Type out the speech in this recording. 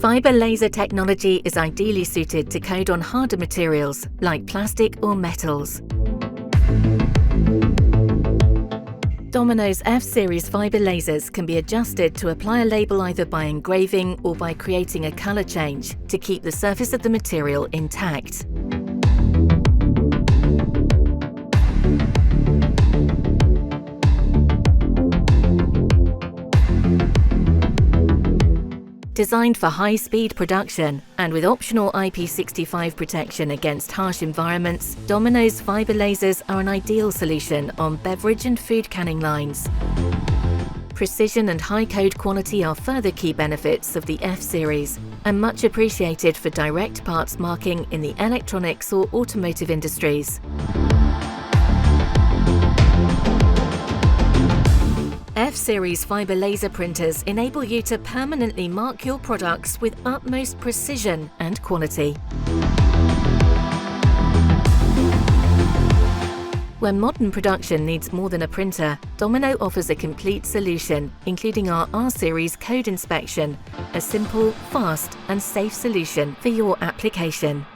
Fiber laser technology is ideally suited to code on harder materials like plastic or metals. Domino's F-series fiber lasers can be adjusted to apply a label either by engraving or by creating a color change to keep the surface of the material intact. Designed for high-speed production and with optional IP65 protection against harsh environments, Domino's fiber lasers are an ideal solution on beverage and food canning lines. Precision and high code quality are further key benefits of the F-series and much appreciated for direct parts marking in the electronics or automotive industries. F-series fiber laser printers enable you to permanently mark your products with utmost precision and quality. When modern production needs more than a printer, Domino offers a complete solution, including our R-series code inspection, a simple, fast and safe solution for your application.